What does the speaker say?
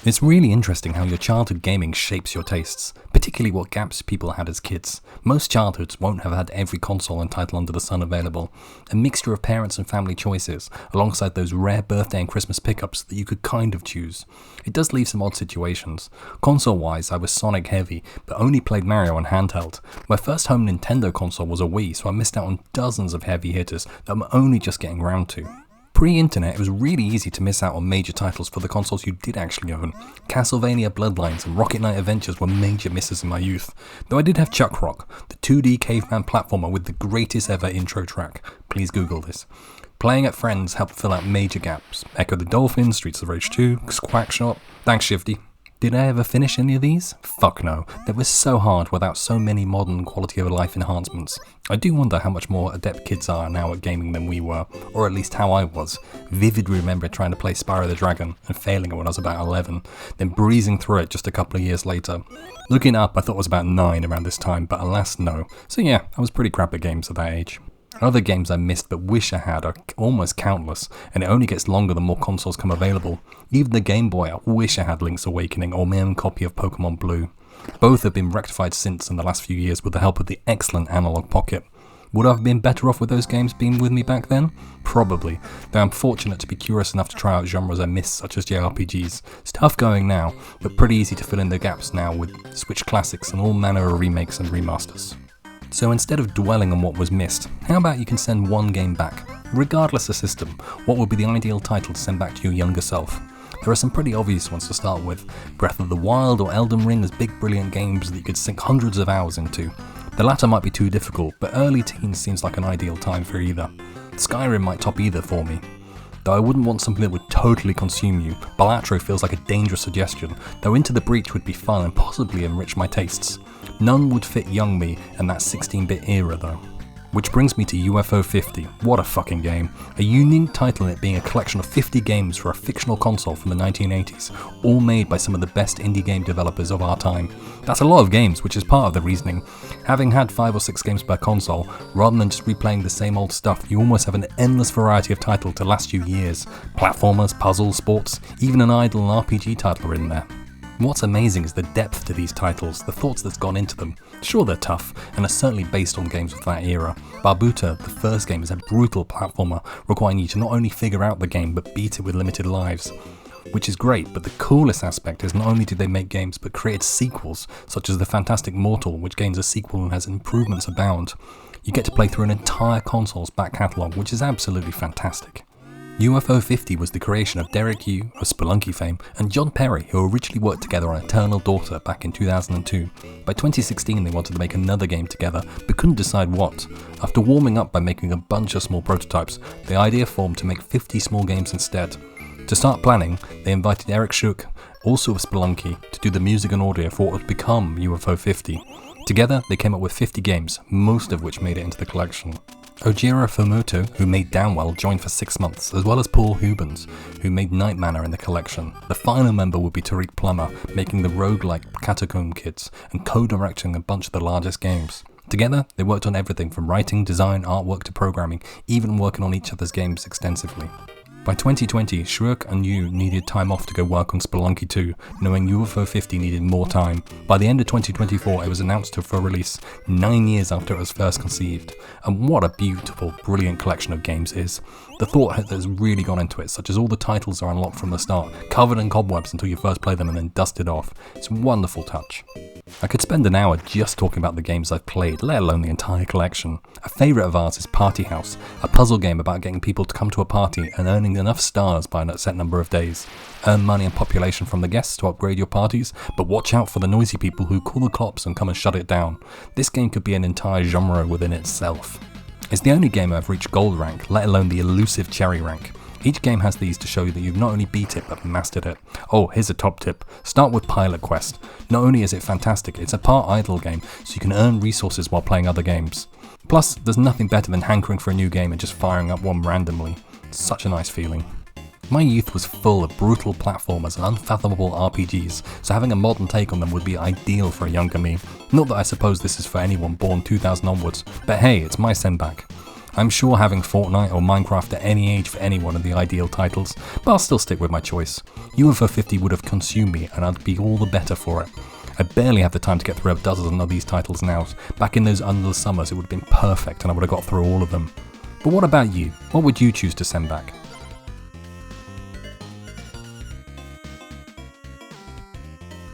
It's really interesting how your childhood gaming shapes your tastes, particularly what gaps people had as kids. Most childhoods won't have had every console and title under the sun available. A mixture of parents and family choices, alongside those rare birthday and Christmas pickups that you could kind of choose. It does leave some odd situations. Console-wise, I was Sonic heavy, but only played Mario on handheld. My first home Nintendo console was a Wii, so I missed out on dozens of heavy hitters that I'm only just getting round to. Pre-internet, it was really easy to miss out on major titles for the consoles you did actually own. Castlevania Bloodlines and Rocket Knight Adventures were major misses in my youth, though I did have Chuck Rock, the 2D caveman platformer with the greatest ever intro track. Please Google this. Playing at friends helped fill out major gaps. Echo the Dolphin, Streets of Rage 2, Quackshot. Thanks Shifty. Did I ever finish any of these? Fuck no. They were so hard without so many modern quality of life enhancements. I do wonder how much more adept kids are now at gaming than we were, or at least how I was. Vividly remember trying to play Spyro the Dragon and failing it when I was about 11, then breezing through it just a couple of years later. Looking up, I thought it was about 9 around this time, but alas no. So yeah, I was pretty crap at games at that age. Other games I missed but wish I had are almost countless, and it only gets longer the more consoles come available. Even the Game Boy, I wish I had Link's Awakening or my own copy of Pokemon Blue. Both have been rectified since in the last few years with the help of the excellent Analog Pocket. Would I have been better off with those games being with me back then? Probably, though I'm fortunate to be curious enough to try out genres I missed such as JRPGs. It's tough going now, but pretty easy to fill in the gaps now with Switch classics and all manner of remakes and remasters. So instead of dwelling on what was missed, how about you can send one game back? Regardless of system, what would be the ideal title to send back to your younger self? There are some pretty obvious ones to start with. Breath of the Wild or Elden Ring as big brilliant games that you could sink hundreds of hours into. The latter might be too difficult, but early teens seems like an ideal time for either. Skyrim might top either for me. Though I wouldn't want something that would totally consume you, Balatro feels like a dangerous suggestion, though Into the Breach would be fun and possibly enrich my tastes. None would fit young me and that 16-bit era though. Which brings me to UFO 50. What a fucking game. A unique title in it being a collection of 50 games for a fictional console from the 1980s, all made by some of the best indie game developers of our time. That's a lot of games, which is part of the reasoning. Having had 5 or 6 games per console, rather than just replaying the same old stuff, you almost have an endless variety of title to last you years. Platformers, puzzles, sports, even an idle and RPG title are in there. What's amazing is the depth to these titles, the thoughts that's gone into them. Sure, they're tough, and are certainly based on games of that era. Barbuta, the first game, is a brutal platformer, requiring you to not only figure out the game, but beat it with limited lives. Which is great, but the coolest aspect is not only did they make games, but created sequels, such as The Fantastic Mortal, which gains a sequel and has improvements abound. You get to play through an entire console's back catalogue, which is absolutely fantastic. UFO 50 was the creation of Derek Yu of Spelunky fame and John Perry, who originally worked together on Eternal Daughter back in 2002. By 2016 they wanted to make another game together, but couldn't decide what. After warming up by making a bunch of small prototypes, the idea formed to make 50 small games instead. To start planning, they invited Eric Shook, also of Spelunky, to do the music and audio for what would become UFO 50. Together they came up with 50 games, most of which made it into the collection. Ojiro Fumoto, who made Downwell, joined for 6 months, as well as Paul Hubens, who made Night Manor in the collection. The final member would be Tariq Plummer, making the roguelike Catacomb Kids, and co-directing a bunch of the largest games. Together, they worked on everything from writing, design, artwork to programming, even working on each other's games extensively. By 2020, Shruak and Yu needed time off to go work on Spelunky 2, knowing UFO 50 needed more time. By the end of 2024, it was announced for release 9 years after it was first conceived. And what a beautiful, brilliant collection of games it is. The thought that has really gone into it, such as all the titles are unlocked from the start, covered in cobwebs until you first play them and then dusted off. It's a wonderful touch. I could spend an hour just talking about the games I've played, let alone the entire collection. A favourite of ours is Party House, a puzzle game about getting people to come to a party and earning enough stars by a set number of days. Earn money and population from the guests to upgrade your parties, but watch out for the noisy people who call the cops and come and shut it down. This game could be an entire genre within itself. It's the only game I've reached gold rank, let alone the elusive cherry rank. Each game has these to show you that you've not only beat it, but mastered it. Oh, here's a top tip. Start with Pilot Quest. Not only is it fantastic, it's a part idle game, so you can earn resources while playing other games. Plus, there's nothing better than hankering for a new game and just firing up one randomly. Such a nice feeling. My youth was full of brutal platformers and unfathomable RPGs, so having a modern take on them would be ideal for a younger me. Not that I suppose this is for anyone born 2000 onwards, but hey, it's my send back. I'm sure having Fortnite or Minecraft at any age for anyone are the ideal titles, but I'll still stick with my choice. UFO 50 would have consumed me and I'd be all the better for it. I barely have the time to get through a dozen of these titles now. Back in those under the summers it would have been perfect and I would have got through all of them. But what about you? What would you choose to send back?